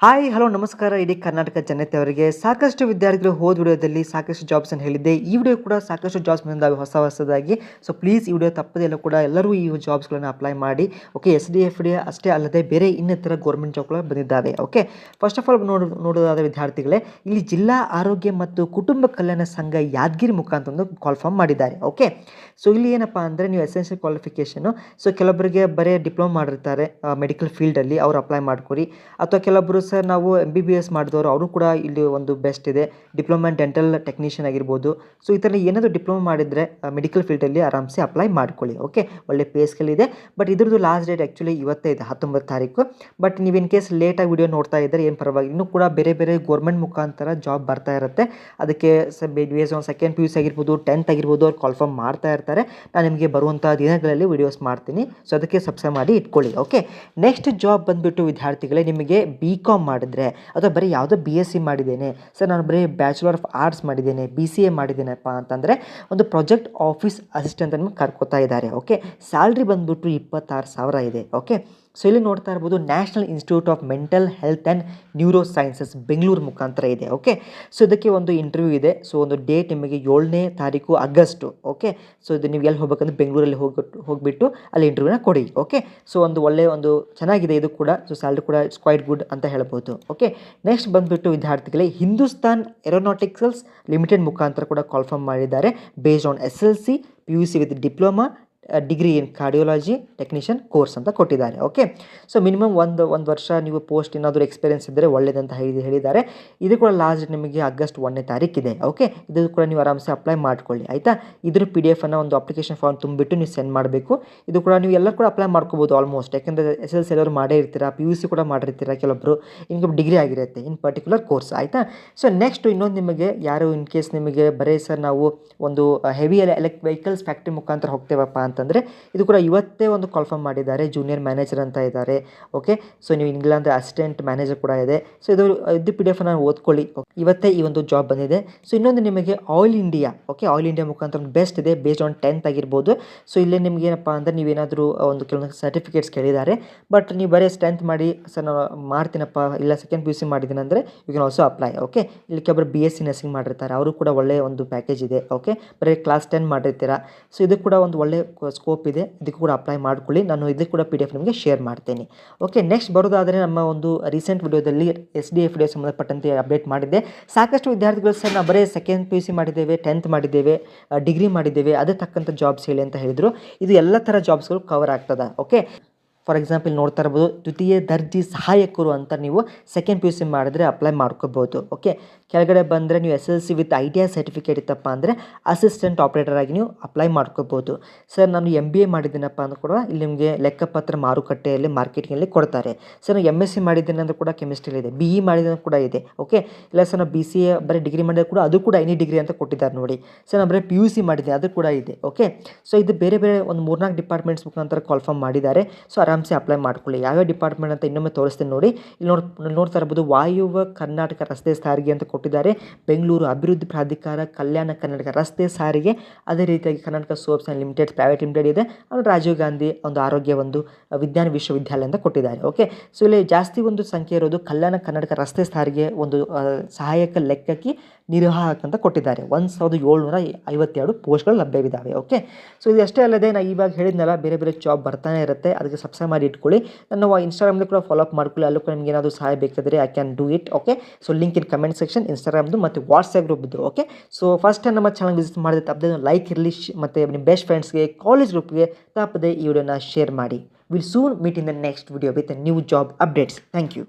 Hi hello ನಮಸ್ಕಾರ. ಇಡೀ ಕರ್ನಾಟಕ ಜನತೆಯವರಿಗೆ ಸಾಕಷ್ಟು ವಿದ್ಯಾರ್ಥಿಗಳು ಹೋದ ವಿಡಿಯೋದಲ್ಲಿ ಸಾಕಷ್ಟು ಜಾಬ್ಸ್ ಅನ್ನು ಹೇಳಿದ್ದೆ. ಈ ವಿಡಿಯೋ ಕೂಡ ಸಾಕಷ್ಟು ಜಾಬ್ಸ್ ಬಂದಿದ್ದಾವೆ ಹೊಸದಾಗಿ. ಸೊ ಪ್ಲೀಸ್ ಈ ವಿಡಿಯೋ ತಪ್ಪದೆ ಎಲ್ಲ ಕೂಡ ಎಲ್ಲರೂ ಈ ಜಾಬ್ಸ್ಗಳನ್ನು ಅಪ್ಲೈ ಮಾಡಿ. ಓಕೆ, SDFD ಅಷ್ಟೇ ಅಲ್ಲದೆ ಬೇರೆ ಇನ್ನಿತರ ಗೌರ್ಮೆಂಟ್ ಜಾಬ್ಗಳು ಬಂದಿದ್ದಾವೆ. ಓಕೆ, ಫಸ್ಟ್ ಆಫ್ ಆಲ್ ನೋಡೋದಾದ ವಿದ್ಯಾರ್ಥಿಗಳೇ, ಇಲ್ಲಿ ಜಿಲ್ಲಾ ಆರೋಗ್ಯ ಮತ್ತು ಕುಟುಂಬ ಕಲ್ಯಾಣ ಸಂಘ ಯಾದಗಿರಿ ಮುಖಾಂತರ ಒಂದು ಕಾಲ್ ಫಾರ್ಮ್ ಮಾಡಿದ್ದಾರೆ. ಓಕೆ, ಸೊ ಇಲ್ಲಿ ಏನಪ್ಪ ಅಂದರೆ ನೀವು ಎಸೆನ್ಷಿಯಲ್ ಕ್ವಾಲಿಫಿಕೇಷನು, ಸೊ ಕೆಲವೊಬ್ಬರಿಗೆ ಬರೀ ಡಿಪ್ಲೊಮಾ ಮಾಡಿರ್ತಾರೆ ಮೆಡಿಕಲ್ ಫೀಲ್ಡಲ್ಲಿ, ಅವ್ರು ಅಪ್ಲೈ ಮಾಡ್ಕೊರಿ. ಅಥವಾ ಕೆಲವೊಬ್ಬರು ಸರ್ ನಾವು MBBS ಮಾಡಿದವರು ಅವರು ಕೂಡ ಇಲ್ಲಿ ಒಂದು ಬೆಸ್ಟ್ ಇದೆ, ಡಿಪ್ಲೊಮಾ ಡೆಂಟಲ್ ಟೆಕ್ನಿಷಿಯನ್ ಆಗಿರ್ಬೋದು. ಸೊ ಈ ಥರ ಏನಾದರೂ ಡಿಪ್ಲೊಮಾ ಮಾಡಿದರೆ ಮೆಡಿಕಲ್ ಫೀಲ್ಡಲ್ಲಿ ಆರಾಮ್ಸೆ ಅಪ್ಲೈ ಮಾಡ್ಕೊಳ್ಳಿ. ಓಕೆ, ಒಳ್ಳೆ ಪೇ ಸ್ಕೇಲ್ ಇದೆ. ಬಟ್ ಇದ್ರದ್ದು ಲಾಸ್ಟ್ ಡೇಟ್ ಆ್ಯಕ್ಚುಲಿ ಇವತ್ತೇ ಇದೆ, 19 ತಾರೀಕು. ಬಟ್ ನೀವು ಇನ್ ಕೇಸ್ ಲೇಟಾಗಿ ವಿಡಿಯೋ ನೋಡ್ತಾ ಇದ್ದರೆ ಏನು ಪರವಾಗಿಲ್ಲ, ಇನ್ನೂ ಕೂಡ ಬೇರೆ ಗೋರ್ಮೆಂಟ್ ಮುಖಾಂತರ ಜಾಬ್ ಬರ್ತಾ ಇರುತ್ತೆ. ಅದಕ್ಕೆ ಸೆಕೆಂಡ್ PUC ಆಗಿರ್ಬೋದು, 10th ಆಗಿರ್ಬೋದು, ಅವ್ರು ಕಾಲ್ ಫಾರ್ಮ್ ಮಾಡ್ತಾ ಇರ್ತಾರೆ. ನಾನು ನಿಮಗೆ ಬರುವಂಥ ದಿನಗಳಲ್ಲಿ ವಿಡಿಯೋಸ್ ಮಾಡ್ತೀನಿ. ಸೊ ಅದಕ್ಕೆ ಸಬ್ಸ್ಕ್ರೈಬ್ ಮಾಡಿ ಇಟ್ಕೊಳ್ಳಿ. ಓಕೆ, ನೆಕ್ಸ್ಟ್ ಜಾಬ್ ಬಂದುಬಿಟ್ಟು ವಿದ್ಯಾರ್ಥಿಗಳೇ, ನಿಮಗೆ BCom ಮಾಡಿದ್ರೆ ಅಥವಾ ಬರೀ ಯಾವುದೋ BSc ಮಾಡಿದ್ದೇನೆ ಸರ್, ನಾನು ಬರೀ ಬ್ಯಾಚುಲರ್ ಆಫ್ ಆರ್ಟ್ಸ್ ಮಾಡಿದ್ದೇನೆ, BCA ಮಾಡಿದ್ದೇನಪ್ಪ ಅಂತಂದರೆ ಒಂದು ಪ್ರಾಜೆಕ್ಟ್ ಆಫೀಸ್ ಅಸಿಸ್ಟೆಂಟ್ ಅನ್ನು ಕರ್ಕೋತಾ ಇದ್ದಾರೆ. ಓಕೆ, ಸ್ಯಾಲ್ರಿ ಬಂದುಬಿಟ್ಟು 26,000 ಇದೆ. ಓಕೆ, ಸೊ ಇಲ್ಲಿ ನೋಡ್ತಾ ಇರ್ಬೋದು national institute of mental health and neuro sciences Bengaluru ಮುಖಾಂತರ ಇದೆ. ಓಕೆ, ಸೊ ಇದಕ್ಕೆ ಒಂದು ಇಂಟರ್ವ್ಯೂ ಇದೆ. ಸೊ ಒಂದು ಡೇಟ್ ನಿಮಗೆ 7ನೇ ತಾರೀಕು ಆಗಸ್ಟು. ಓಕೆ, ಸೊ ಇದು ನೀವು ಎಲ್ಲಿ ಹೋಗ್ಬೇಕಂದ್ರೆ ಬೆಂಗಳೂರಲ್ಲಿ ಹೋಗಿಬಿಟ್ಟು ಅಲ್ಲಿ ಇಂಟರ್ವ್ಯೂನ ಕೊಡಿ. ಓಕೆ, ಸೊ ಒಂದು ಚೆನ್ನಾಗಿದೆ ಇದು ಕೂಡ. ಸೊ ಸ್ಯಾಲ್ರಿ ಕೂಡ ಇಟ್ಸ್ ಕ್ವೈಟ್ ಗುಡ್ ಅಂತ ಹೇಳ್ಬೋದು. ಓಕೆ, ನೆಕ್ಸ್ಟ್ ಬಂದುಬಿಟ್ಟು ವಿದ್ಯಾರ್ಥಿಗಳೇ, ಹಿಂದೂಸ್ತಾನ್ ಏರೋನಾಟಿಕ್ಸಲ್ಸ್ ಲಿಮಿಟೆಡ್ ಮುಖಾಂತರ ಕೂಡ ಕಾಲ್ ಫಾರ್ಮ್ ಮಾಡಿದ್ದಾರೆ. Based on SLC PUC with diploma degree in cardiology technician course ಅಂತ ಕೊಟ್ಟಿದ್ದಾರೆ. ಓಕೆ, ಸೊ ಮಿನಿಮಮ್ ಒಂದು ವರ್ಷ ನೀವು ಪೋಸ್ಟ್ ಏನಾದರೂ ಎಕ್ಸ್ಪೀರಿಯನ್ಸ್ ಇದ್ದರೆ ಒಳ್ಳೆಯದಂತ ಹೇಳಿದ್ದಾರೆ. ಇದು ಕೂಡ ಲಾಸ್ಟ್ ನಿಮಗೆ ಆಗಸ್ಟ್ 1ನೇ ತಾರೀಕಿದೆ. ಓಕೆ, ಇದು ಕೂಡ ನೀವು ಆರಾಮ್ಸೆ ಅಪ್ಲೈ ಮಾಡ್ಕೊಳ್ಳಿ. ಆಯಿತಾ, ಇದ್ರ PDF ಅನ್ನು ಒಂದು ಅಪ್ಲಿಕೇಶನ್ ಫಾರ್ಮ್ ತುಂಬಿಬಿಟ್ಟು ನೀವು ಸೆಂಡ್ ಮಾಡಬೇಕು. ಇದು ಕೂಡ ನೀವು ಎಲ್ಲ ಕೂಡ ಅಪ್ಲೈ ಮಾಡ್ಕೋಬೋದು ಆಲ್ಮೋಸ್ಟ್, ಯಾಕೆಂದರೆ SLC ಎಲ್ಲರೂ ಮಾಡೇ ಇರ್ತೀರಾ, PUC ಕೂಡ ಮಾಡಿರ್ತೀರಾ, ಕೆಲವೊಬ್ಬರು ಇನ್ಕಮ್ ಡಿಗ್ರಿ ಆಗಿರುತ್ತೆ ಇನ್ ಪರ್ಟಿಕ್ಯುಲರ್ ಕೋರ್ಸ್. ಆಯಿತಾ, ಸೊ ನೆಕ್ಸ್ಟ್ ಇನ್ನೊಂದು ನಿಮಗೆ ಯಾರು ಇನ್ ಕೇಸ್ ನಿಮಗೆ ಬರೀ ಸರ್ ನಾವು ಒಂದು ಹೆವಿ ವೆಹಿಕಲ್ಸ್ ಫ್ಯಾಕ್ಟ್ರಿ ಮುಖಾಂತರ ಹೋಗ್ತೇವಪ್ಪ ಅಂತಂದರೆ ಇದು ಕೂಡ ಇವತ್ತೇ ಒಂದು ಕಾಲ್ ಫಾರ್ಮ್ ಮಾಡಿದ್ದಾರೆ. ಜೂನಿಯರ್ ಮ್ಯಾನೇಜರ್ ಅಂತ ಇದ್ದಾರೆ. ಓಕೆ, ಸೊ ನೀವು ಇಲ್ಲಾಂದರೆ ಅಸಿಸ್ಟೆಂಟ್ ಮ್ಯಾನೇಜರ್ ಕೂಡ ಇದೆ. ಸೊ ಇದು PDF ನಾನು ಓದ್ಕೊಳ್ಳಿ. ಇವತ್ತೇ ಈ ಒಂದು ಜಾಬ್ ಬಂದಿದೆ. ಸೊ ಇನ್ನೊಂದು ನಿಮಗೆ all India. Okay, all India ಮುಖಾಂತರ ಒಂದು ಬೆಸ್ಟ್ ಇದೆ, ಬೇಸ್ಡ್ ಆನ್ 10th ಆಗಿರ್ಬೋದು. ಸೊ ಇಲ್ಲೇ ನಿಮ್ಗೆ ಏನಪ್ಪ ಅಂದರೆ ನೀವೇನಾದರೂ ಒಂದು ಕೆಲವೊಂದು ಸರ್ಟಿಫಿಕೇಟ್ಸ್ ಕೇಳಿದ್ದಾರೆ, ಬಟ್ ನೀವು ಬರೀ 10th ಮಾಡಿ ಸರ್ ನಾನು ಮಾಡ್ತೀನಪ್ಪ, ಇಲ್ಲ ಸೆಕೆಂಡ್ PUC ಮಾಡಿದ್ದೀನಿ ಅಂದರೆ you can also apply. Okay, ಇಲ್ಲಿ ಕೆಲವರು BSc ನರ್ಸಿಂಗ್ ಮಾಡಿರ್ತಾರೆ, ಅವರು ಕೂಡ ಒಳ್ಳೆಯ ಒಂದು ಪ್ಯಾಕೇಜ್ ಇದೆ. ಓಕೆ, ಬರೀ ಕ್ಲಾಸ್ 10 ಮಾಡಿರ್ತೀರಾ, ಸೊ ಇದು ಕೂಡ ಒಂದು ಒಳ್ಳೆ ಸ್ಕೋಪ್ ಇದೆ, ಇದಕ್ಕೆ ಕೂಡ ಅಪ್ಲೈ ಮಾಡ್ಕೊಳ್ಳಿ. ನಾನು ಇದಕ್ಕೆ ಕೂಡ PDF ನಿಮಗೆ ಶೇರ್ ಮಾಡ್ತೀನಿ. ಓಕೆ, ನೆಕ್ಸ್ಟ್ ಬರೋದಾದರೆ ನಮ್ಮ ಒಂದು ರೀಸೆಂಟ್ ವಿಡಿಯೋದಲ್ಲಿ SDFD ಸಂಬಂಧಪಟ್ಟಂತೆ ಅಪ್ಡೇಟ್ ಮಾಡಿದ್ದೆ. ಸಾಕಷ್ಟು ವಿದ್ಯಾರ್ಥಿಗಳು ಸರ್ ನಾವು ಬರೀ ಸೆಕೆಂಡ್ PUC ಮಾಡಿದ್ದೇವೆ, 10th ಮಾಡಿದ್ದೇವೆ, ಡಿಗ್ರಿ ಮಾಡಿದ್ದೇವೆ, ಅದೇ ತಕ್ಕಂಥ ಜಾಬ್ಸ್ ಹೇಳಿ ಅಂತ ಹೇಳಿದರು. ಇದು ಎಲ್ಲ ಥರ ಜಾಬ್ಸ್ಗಳು ಕವರ್ ಆಗ್ತದೆ. ಓಕೆ, ಫಾರ್ ಎಕ್ಸಾಂಪಲ್ ನೋಡ್ತಾ ಇರ್ಬೋದು, ದ್ವಿತೀಯ ದರ್ಜೆ ಸಹಾಯಕರು ಅಂತ ನೀವು ಸೆಕೆಂಡ್ PUC ಮಾಡಿದ್ರೆ ಅಪ್ಲೈ ಮಾಡ್ಕೋಬೋದು. ಓಕೆ, ಕೆಳಗಡೆ ಬಂದರೆ ನೀವು SLC ವಿತ್ ITI ಸರ್ಟಿಫಿಕೇಟ್ ಇತ್ತಪ್ಪ ಅಂದರೆ ಅಸಿಸ್ಟೆಂಟ್ ಆಪ್ರೇಟರ್ ಆಗಿ ನೀವು ಅಪ್ಲೈ ಮಾಡ್ಕೋಬೋದು. ಸರ್ ನಾನು MBA ಮಾಡಿದ್ದೀನಪ್ಪ ಅಂದ್ರೂ ಕೂಡ ಇಲ್ಲಿ ನಿಮಗೆ ಲೆಕ್ಕಪತ್ರ ಮಾರುಕಟ್ಟೆಯಲ್ಲಿ ಮಾರ್ಕೆಟಿಂಗಲ್ಲಿ ಕೊಡ್ತಾರೆ. ಸರ್ ನಾನು MSc ಮಾಡಿದ್ದೀನಿ ಅಂದರೂ ಕೂಡ ಕೆಮಿಸ್ಟ್ರಿಯಲ್ಲಿ ಇದೆ, BE ಮಾಡಿದ್ರೆ ಕೂಡ ಇದೆ. ಓಕೆ, ಇಲ್ಲ ಸರ್ ನಾನು BCA ಬರೀ ಡಿಗ್ರಿ ಮಾಡಿದ್ರೆ ಕೂಡ ಅದು ಕೂಡ ಎನಿ ಡಿಗ್ರಿ ಅಂತ ಕೊಟ್ಟಿದ್ದಾರೆ ನೋಡಿ. ಸರ್ ನಾನು ಬರೀ PUC ಮಾಡಿದ್ದೆ, ಅದು ಕೂಡ ಇದೆ. ಓಕೆ, ಸೊ ಇದು ಬೇರೆ ಒಂದು 3-4 ಡಿಪಾರ್ಟ್ಮೆಂಟ್ಸ್ ಮುಖಾಂತರ ಕಾಲ್ ಫಾರ್ಮ್ ಮಾಡಿದ್ದಾರೆ. ಸೊ ಆರಾಮ್ಸೆ ಅಪ್ಲೈ ಮಾಡ್ಕೊಳ್ಳಿ. ಯಾವ್ಯಾವ ಡಿಪಾರ್ಟ್ಮೆಂಟ್ ಅಂತ ಇನ್ನೊಮ್ಮೆ ತೋರಿಸ್ತೀನಿ ನೋಡಿ. ಇಲ್ಲಿ ನೋಡ್ತಾ ಇರ್ಬೋದು, ವಾಯುವ್ಯ ಕರ್ನಾಟಕ ರಸ್ತೆ ಸಾರಿಗೆ ಅಂತ ಕೊಟ್ಟಿದ್ದಾರೆ, ಬೆಂಗಳೂರು ಅಭಿವೃದ್ಧಿ ಪ್ರಾಧಿಕಾರ, ಕಲ್ಯಾಣ ಕರ್ನಾಟಕ ರಸ್ತೆ ಸಾರಿಗೆ, ಅದೇ ರೀತಿಯಾಗಿ Karnataka soaps and limited private limited ಇದೆ, ಆಮೇಲೆ ರಾಜೀವ್ ಗಾಂಧಿ ಒಂದು ಆರೋಗ್ಯ ಒಂದು ವಿಜ್ಞಾನ ವಿಶ್ವವಿದ್ಯಾಲಯ ಅಂತ ಕೊಟ್ಟಿದ್ದಾರೆ. ಓಕೆ, ಸೊ ಇಲ್ಲಿ ಜಾಸ್ತಿ ಒಂದು ಸಂಖ್ಯೆ ಇರೋದು ಕಲ್ಯಾಣ ಕರ್ನಾಟಕ ರಸ್ತೆ ಸಾರಿಗೆ ಒಂದು ಸಹಾಯಕ ಲೆಕ್ಕಕ್ಕೆ ನಿರ್ವಾಹಕ ಅಂತ ಕೊಟ್ಟಿದ್ದಾರೆ. 1752 ಪೋಸ್ಟ್ಗಳು ಲಭ್ಯವಿದ್ದಾವೆ. ಓಕೆ, ಸೊ ಇದು ಅಷ್ಟೇ ಅಲ್ಲದೆ ನಾನು ಇವಾಗ ಹೇಳಿದ್ನಲ್ಲ, ಬೇರೆ ಜಾಬ್ ಬರ್ತಾನೆ ಇರುತ್ತೆ, ಅದಕ್ಕೆ ಸಬ್ಸ್ಕ್ರೈಬ್ ಮಾಡಿ ಇಟ್ಕೊಳ್ಳಿ. ನನ್ನ ಇನ್ಸ್ಟಾಗ್ರಾಮ್ದು ಕೂಡ ಫಾಲೋ ಅಪ್ ಮಾಡ್ಕೊಳ್ಳಿ, ಅಲ್ಲೂ ಕೂಡ ನಿಮ್ಗೆ ಏನಾದರೂ ಸಹಾಯ ಬೇಕಾದರೆ I can do it. Okay, so link in comment section, ಇನ್ಸ್ಟಾಗ್ರಾಮ್ದು ಮತ್ತು ವಾಟ್ಸ್ಆ್ಯಪ್ ಗ್ರೂಪ್ದು. ಓಕೆ, ಸೊ ಫಸ್ಟ್ ಟೈಮ್ ನಮ್ಮ ಚಾನಲ್ ವಿಸಿಟ್ ಮಾಡಿದ್ರೆ ತಪ್ಪದೆ ಲೈಕ್ ಇರಲಿ, ಮತ್ತು ನಿಮ್ಮ ಬೆಸ್ಟ್ ಫ್ರೆಂಡ್ಸ್ಗೆ, ಕಾಲೇಜ್ ಗ್ರೂಪ್ಗೆ ತಪ್ಪದೆ ಈ ವಿಡಿಯೋನ ಶೇರ್ ಮಾಡಿ. Will soon meet in the next video with new job updates. Thank you.